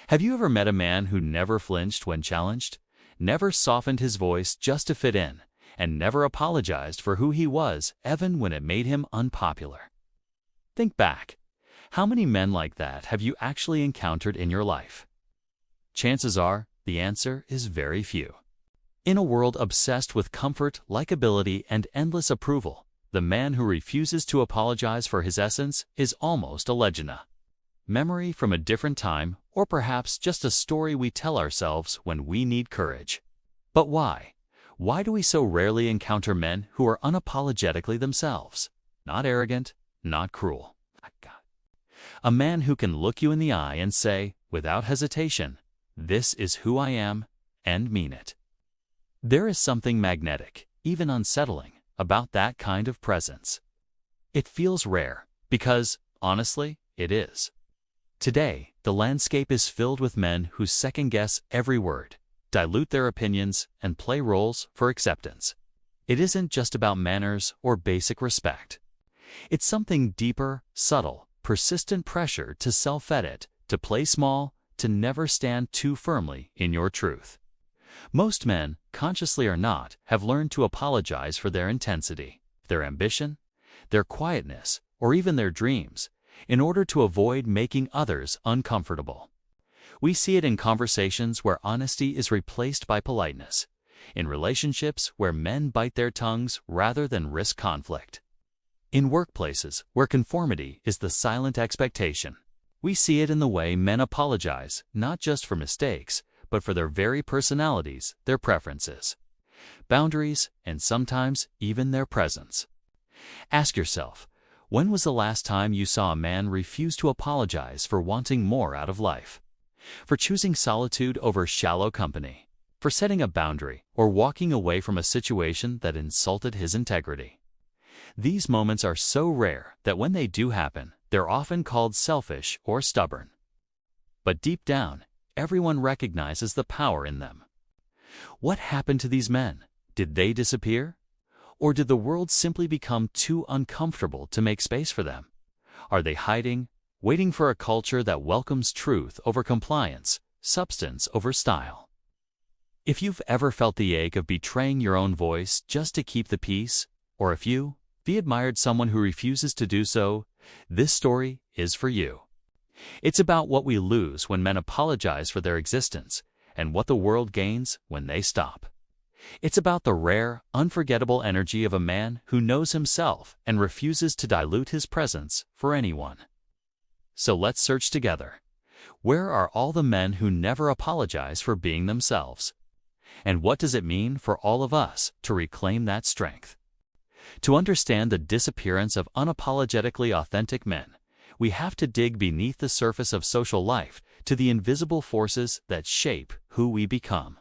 Have you ever met a man who never flinched when challenged, never softened his voice just to fit in, and never apologized for who he was, even when it made him unpopular? Think back. How many men like that have you actually encountered in your life? Chances are, the answer is very few. In a world obsessed with comfort, likability, and endless approval, the man who refuses to apologize for his essence is almost a legend. Memory from a different time, or perhaps just a story we tell ourselves when we need courage. But why? Why do we so rarely encounter men who are unapologetically themselves? Not arrogant, not cruel. A man who can look you in the eye and say, without hesitation, "This is who I am," and mean it. There is something magnetic, even unsettling, about that kind of presence. It feels rare, because, honestly, it is. Today, the landscape is filled with men who second-guess every word, dilute their opinions, and play roles for acceptance. It isn't just about manners or basic respect. It's something deeper, subtle, persistent pressure to self-edit, to play small, to never stand too firmly in your truth. Most men, consciously or not, have learned to apologize for their intensity, their ambition, their quietness, or even their dreams, in order to avoid making others uncomfortable. We see it in conversations where honesty is replaced by politeness, in relationships where men bite their tongues rather than risk conflict, in workplaces where conformity is the silent expectation. We see it in the way men apologize, not just for mistakes, but for their very personalities, their preferences, boundaries, and sometimes even their presence. Ask yourself, when was the last time you saw a man refuse to apologize for wanting more out of life? For choosing solitude over shallow company, for setting a boundary, or walking away from a situation that insulted his integrity? These moments are so rare that when they do happen, they're often called selfish or stubborn. But deep down, everyone recognizes the power in them. What happened to these men? Did they disappear? Or did the world simply become too uncomfortable to make space for them? Are they hiding, waiting for a culture that welcomes truth over compliance, substance over style? If you've ever felt the ache of betraying your own voice just to keep the peace, or if you admired someone who refuses to do so, this story is for you. It's about what we lose when men apologize for their existence, and what the world gains when they stop. It's about the rare, unforgettable energy of a man who knows himself and refuses to dilute his presence for anyone. So let's search together. Where are all the men who never apologize for being themselves? And what does it mean for all of us to reclaim that strength? To understand the disappearance of unapologetically authentic men, we have to dig beneath the surface of social life to the invisible forces that shape who we become.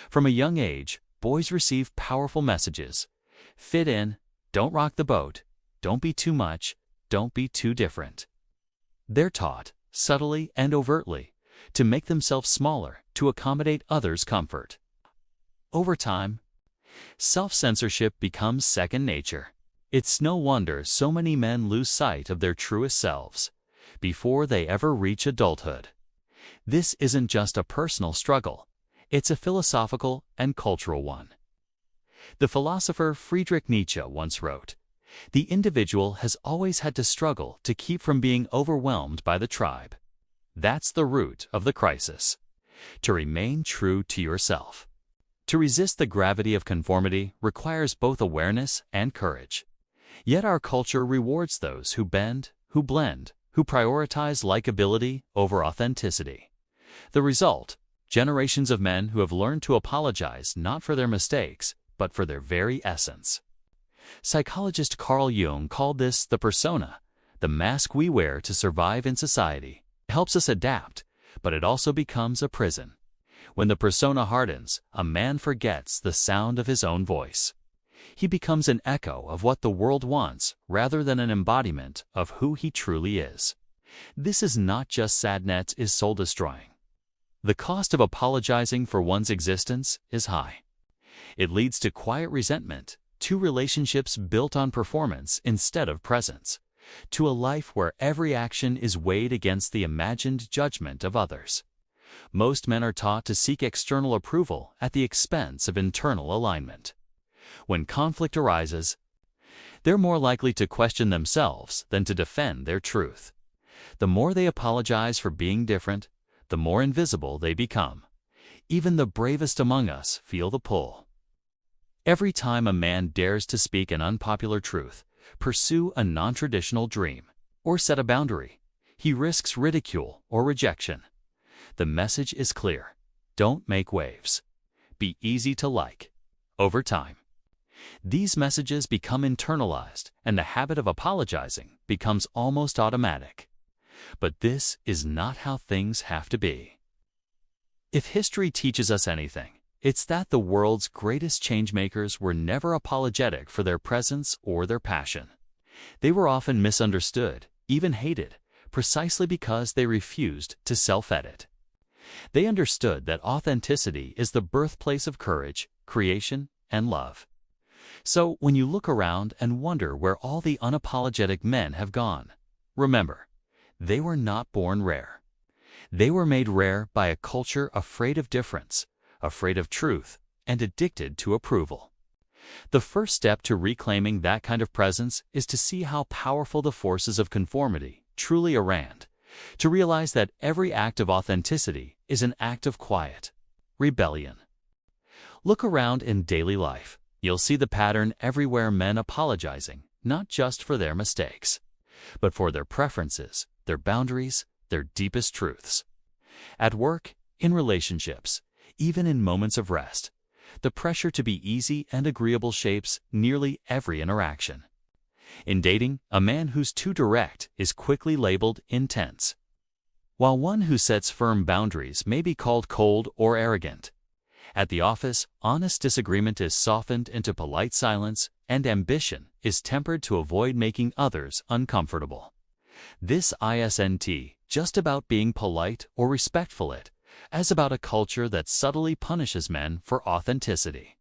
From a young age, boys receive powerful messages. Fit in, don't rock the boat, don't be too much, don't be too different. They're taught, subtly and overtly, to make themselves smaller to accommodate others' comfort. Over time, self-censorship becomes second nature. It's no wonder so many men lose sight of their truest selves before they ever reach adulthood. This isn't just a personal struggle, it's a philosophical and cultural one. The philosopher Friedrich Nietzsche once wrote, "The individual has always had to struggle to keep from being overwhelmed by the tribe. That's the root of the crisis. To remain true to yourself. To resist the gravity of conformity requires both awareness and courage. Yet our culture rewards those who bend, who blend, who prioritize likability over authenticity. The result, generations of men who have learned to apologize not for their mistakes, but for their very essence." Psychologist Carl Jung called this the persona, the mask we wear to survive in society. It helps us adapt, but it also becomes a prison. When the persona hardens, a man forgets the sound of his own voice. He becomes an echo of what the world wants rather than an embodiment of who he truly is. This is not just sad, it is soul-destroying. The cost of apologizing for one's existence is high. It leads to quiet resentment, to relationships built on performance instead of presence, to a life where every action is weighed against the imagined judgment of others. Most men are taught to seek external approval at the expense of internal alignment. When conflict arises, they're more likely to question themselves than to defend their truth. The more they apologize for being different, the more invisible they become. Even the bravest among us feel the pull. Every time a man dares to speak an unpopular truth, pursue a non-traditional dream, or set a boundary, he risks ridicule or rejection. The message is clear. Don't make waves. Be easy to like. Over time, these messages become internalized, and the habit of apologizing becomes almost automatic. But this is not how things have to be. If history teaches us anything, it's that the world's greatest changemakers were never apologetic for their presence or their passion. They were often misunderstood, even hated, precisely because they refused to self-edit. They understood that authenticity is the birthplace of courage, creation, and love. So when you look around and wonder where all the unapologetic men have gone, remember, they were not born rare. They were made rare by a culture afraid of difference, afraid of truth, and addicted to approval. The first step to reclaiming that kind of presence is to see how powerful the forces of conformity truly are, to realize that every act of authenticity is an act of quiet rebellion. Look around in daily life. You'll see the pattern everywhere: men apologizing, not just for their mistakes, but for their preferences, their boundaries, their deepest truths. At work, in relationships, even in moments of rest, the pressure to be easy and agreeable shapes nearly every interaction. In dating, a man who's too direct is quickly labeled intense, while one who sets firm boundaries may be called cold or arrogant. At the office, honest disagreement is softened into polite silence, and ambition is tempered to avoid making others uncomfortable. This isn't just about being polite or respectful, as about a culture that subtly punishes men for authenticity.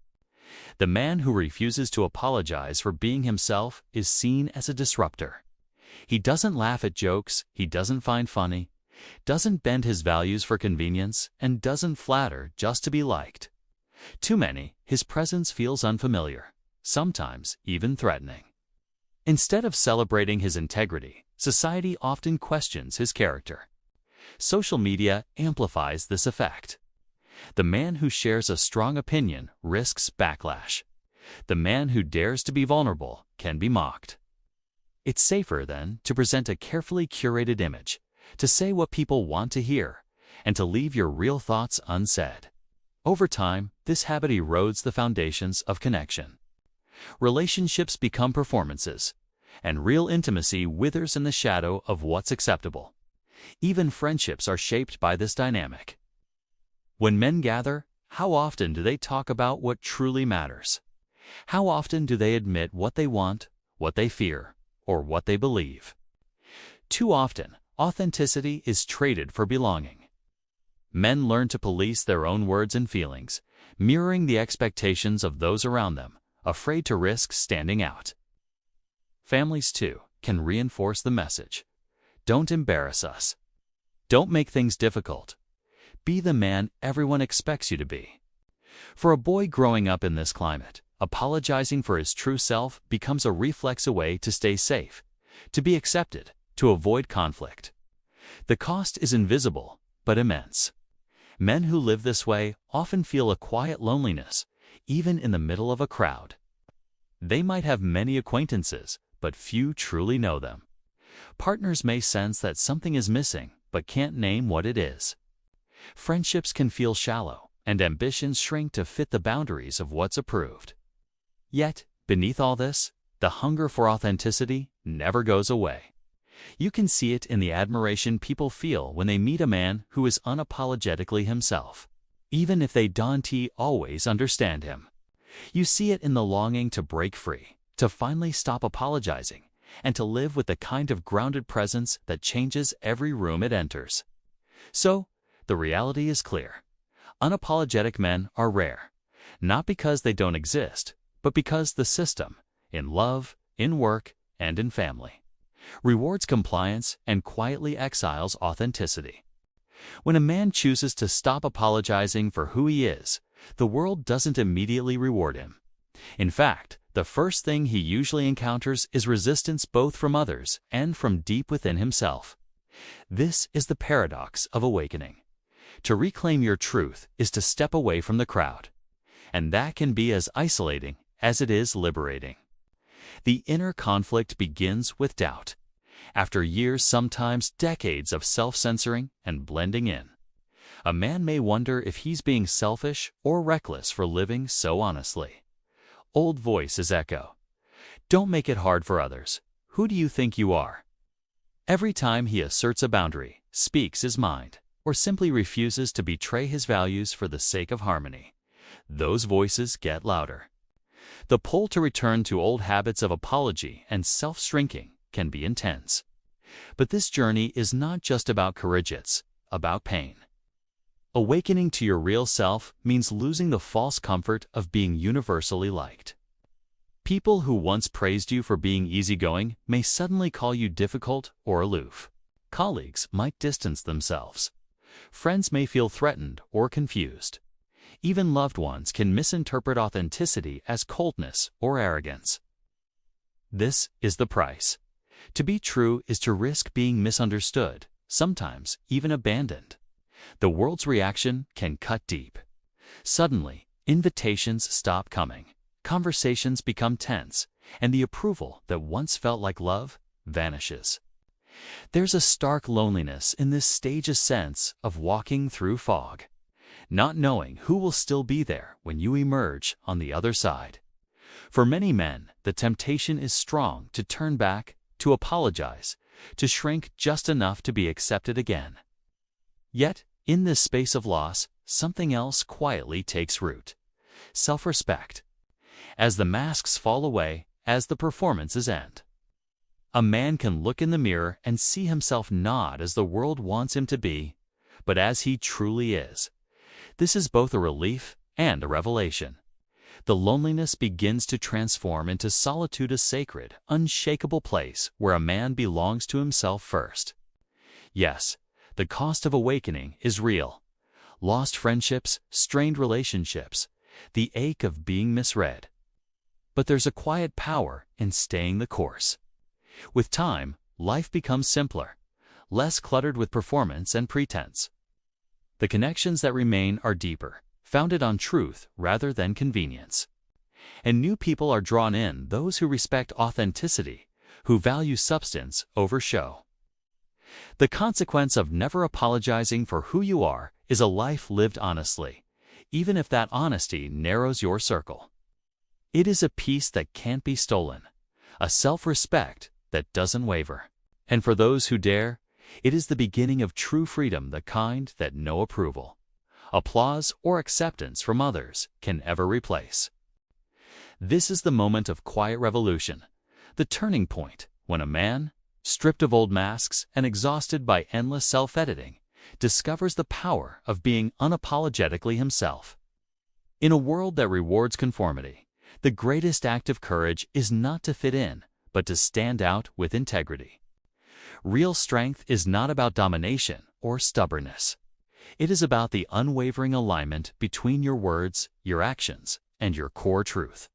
The man who refuses to apologize for being himself is seen as a disruptor. He doesn't laugh at jokes he doesn't find funny, doesn't bend his values for convenience, and doesn't flatter just to be liked. To many, his presence feels unfamiliar, sometimes even threatening. Instead of celebrating his integrity, society often questions his character. Social media amplifies this effect. The man who shares a strong opinion risks backlash. The man who dares to be vulnerable can be mocked. It's safer, then, to present a carefully curated image, to say what people want to hear, and to leave your real thoughts unsaid. Over time, this habit erodes the foundations of connection. Relationships become performances, and real intimacy withers in the shadow of what's acceptable. Even friendships are shaped by this dynamic. When men gather, how often do they talk about what truly matters? How often do they admit what they want, what they fear, or what they believe? Too often, authenticity is traded for belonging. Men learn to police their own words and feelings, mirroring the expectations of those around them, afraid to risk standing out. Families, too, can reinforce the message. Don't embarrass us. Don't make things difficult. Be the man everyone expects you to be. For a boy growing up in this climate, apologizing for his true self becomes a reflex, a way to stay safe, to be accepted, to avoid conflict. The cost is invisible, but immense. Men who live this way often feel a quiet loneliness, even in the middle of a crowd. They might have many acquaintances, but few truly know them. Partners may sense that something is missing, but can't name what it is. Friendships can feel shallow, and ambitions shrink to fit the boundaries of what's approved. Yet, beneath all this, the hunger for authenticity never goes away. You can see it in the admiration people feel when they meet a man who is unapologetically himself, even if they don't always understand him. You see it in the longing to break free, to finally stop apologizing, and to live with the kind of grounded presence that changes every room it enters. So, the reality is clear. Unapologetic men are rare, not because they don't exist, but because the system, in love, in work, and in family, rewards compliance and quietly exiles authenticity. When a man chooses to stop apologizing for who he is, the world doesn't immediately reward him. In fact, the first thing he usually encounters is resistance both from others and from deep within himself. This is the paradox of awakening. To reclaim your truth is to step away from the crowd, and that can be as isolating as it is liberating. The inner conflict begins with doubt, after years, sometimes decades of self-censoring and blending in. A man may wonder if he's being selfish or reckless for living so honestly. Old voices echo. Don't make it hard for others. Who do you think you are? Every time he asserts a boundary, speaks his mind, or simply refuses to betray his values for the sake of harmony, those voices get louder. The pull to return to old habits of apology and self-shrinking can be intense. But this journey is not just about courage, it's about pain. Awakening to your real self means losing the false comfort of being universally liked. People who once praised you for being easygoing may suddenly call you difficult or aloof. Colleagues might distance themselves. Friends may feel threatened or confused. Even loved ones can misinterpret authenticity as coldness or arrogance. This is the price. To be true is to risk being misunderstood, sometimes even abandoned. The world's reaction can cut deep. Suddenly, invitations stop coming, conversations become tense, and the approval that once felt like love vanishes. There's a stark loneliness in this stage, a sense of walking through fog, not knowing who will still be there when you emerge on the other side. For many men, the temptation is strong to turn back, to apologize, to shrink just enough to be accepted again. Yet, in this space of loss, something else quietly takes root: self-respect. As the masks fall away, as the performances end, a man can look in the mirror and see himself not as the world wants him to be, but as he truly is. This is both a relief and a revelation. The loneliness begins to transform into solitude, a sacred, unshakable place where a man belongs to himself first. Yes, the cost of awakening is real. Lost friendships, strained relationships, the ache of being misread. But there's a quiet power in staying the course. With time, life becomes simpler, less cluttered with performance and pretense. The connections that remain are deeper, founded on truth rather than convenience. And new people are drawn in, those who respect authenticity, who value substance over show. The consequence of never apologizing for who you are is a life lived honestly, even if that honesty narrows your circle. It is a peace that can't be stolen, a self-respect that doesn't waver. And for those who dare, it is the beginning of true freedom, the kind that no approval, applause, or acceptance from others can ever replace. This is the moment of quiet revolution, the turning point when a man, stripped of old masks and exhausted by endless self-editing, discovers the power of being unapologetically himself. In a world that rewards conformity, the greatest act of courage is not to fit in, but to stand out with integrity. Real strength is not about domination or stubbornness. It is about the unwavering alignment between your words, your actions, and your core truth.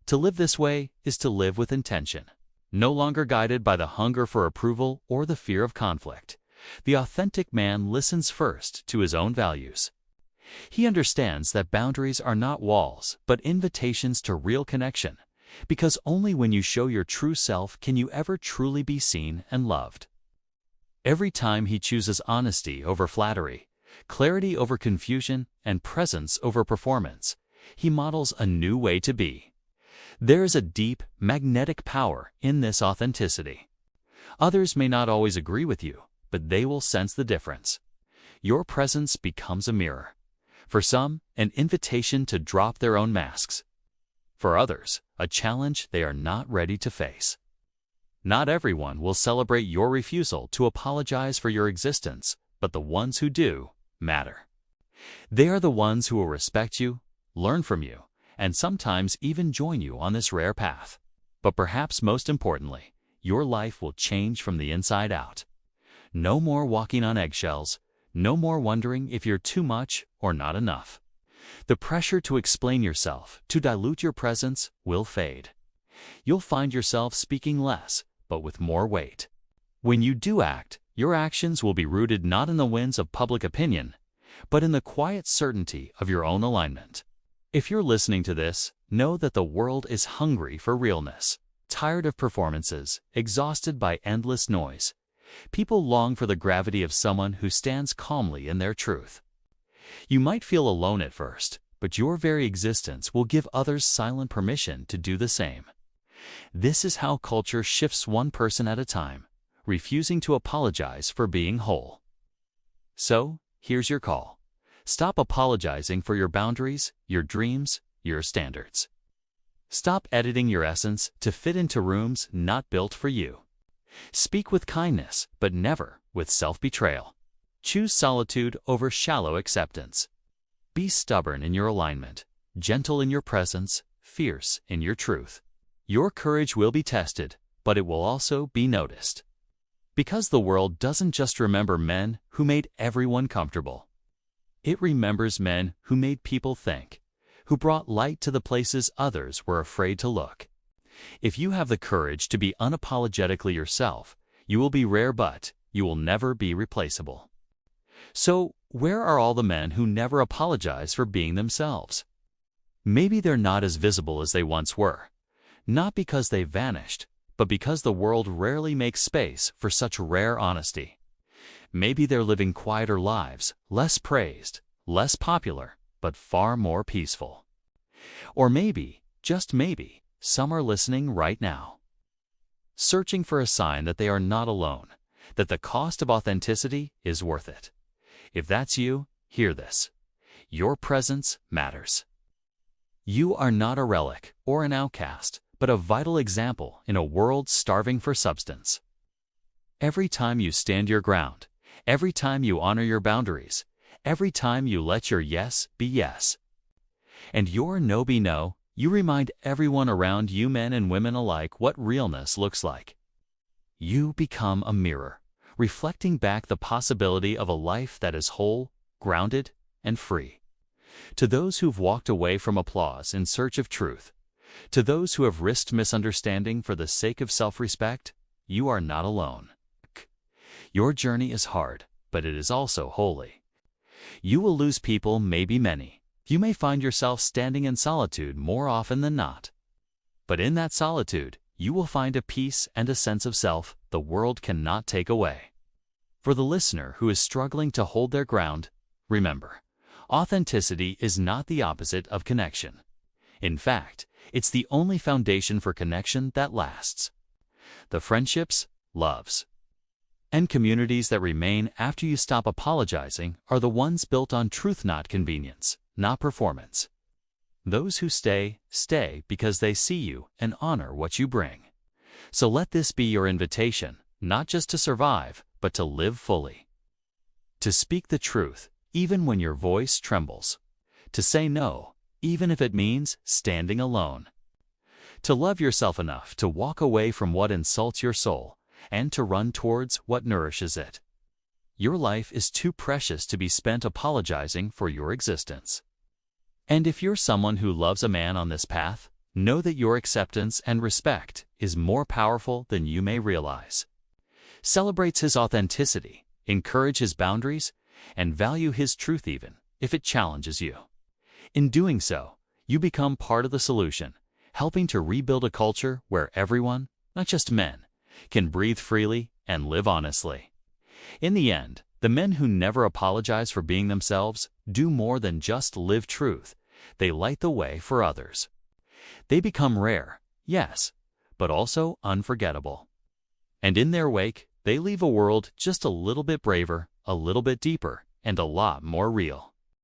To live this way is to live with intention, no longer guided by the hunger for approval or the fear of conflict. The authentic man listens first to his own values. He understands that boundaries are not walls, but invitations to real connection, because only when you show your true self can you ever truly be seen and loved. Every time he chooses honesty over flattery, clarity over confusion, and presence over performance, he models a new way to be. There is a deep, magnetic power in this authenticity. Others may not always agree with you, but they will sense the difference. Your presence becomes a mirror. For some, an invitation to drop their own masks. For others, a challenge they are not ready to face. Not everyone will celebrate your refusal to apologize for your existence, but the ones who do matter. They are the ones who will respect you, learn from you, and sometimes even join you on this rare path. But perhaps most importantly, your life will change from the inside out. No more walking on eggshells, No more wondering if you're too much or not enough. The pressure to explain yourself, to dilute your presence, will fade. You'll find yourself speaking less, but with more weight. When you do act, your actions will be rooted not in the winds of public opinion, but in the quiet certainty of your own alignment. If you're listening to this, know that the world is hungry for realness. Tired of performances, exhausted by endless noise, people long for the gravity of someone who stands calmly in their truth. You might feel alone at first, but your very existence will give others silent permission to do the same. This is how culture shifts one person at a time, refusing to apologize for being whole. So, here's your call. Stop apologizing for your boundaries, your dreams, your standards. Stop editing your essence to fit into rooms not built for you. Speak with kindness, but never with self-betrayal. Choose solitude over shallow acceptance. Be stubborn in your alignment, gentle in your presence, fierce in your truth. Your courage will be tested, but it will also be noticed. Because the world doesn't just remember men who made everyone comfortable. It remembers men who made people think, who brought light to the places others were afraid to look. If you have the courage to be unapologetically yourself, you will be rare, but you will never be replaceable. So, where are all the men who never apologize for being themselves? Maybe they're not as visible as they once were, not because they vanished, but because the world rarely makes space for such rare honesty. Maybe they're living quieter lives, less praised, less popular, but far more peaceful. Or maybe, just maybe, some are listening right now, searching for a sign that they are not alone, that the cost of authenticity is worth it. If that's you, hear this. Your presence matters. You are not a relic or an outcast, but a vital example in a world starving for substance. Every time you stand your ground, every time you honor your boundaries, every time you let your yes be yes, and your no be no, you remind everyone around you, men and women alike, what realness looks like. You become a mirror, reflecting back the possibility of a life that is whole, grounded, and free. To those who've walked away from applause in search of truth, to those who have risked misunderstanding for the sake of self-respect, you are not alone. Your journey is hard, but it is also holy. You will lose people, maybe many. You may find yourself standing in solitude more often than not. But in that solitude, you will find a peace and a sense of self the world cannot take away. For the listener who is struggling to hold their ground, remember, authenticity is not the opposite of connection. In fact, it's the only foundation for connection that lasts. The friendships, loves, and communities that remain after you stop apologizing are the ones built on truth, not convenience, not performance. Those who stay, stay because they see you and honor what you bring. So let this be your invitation, not just to survive, but to live fully. To speak the truth, even when your voice trembles. To say no, even if it means standing alone. To love yourself enough to walk away from what insults your soul, and to run towards what nourishes it. Your life is too precious to be spent apologizing for your existence. And if you're someone who loves a man on this path, know that your acceptance and respect is more powerful than you may realize. Celebrate his authenticity, encourage his boundaries, and value his truth even if it challenges you. In doing so, you become part of the solution, helping to rebuild a culture where everyone, not just men, can breathe freely and live honestly. In the end, the men who never apologize for being themselves do more than just live truth. They light the way for others. They become rare, yes, but also unforgettable. And in their wake, they leave a world just a little bit braver, a little bit deeper, and a lot more real.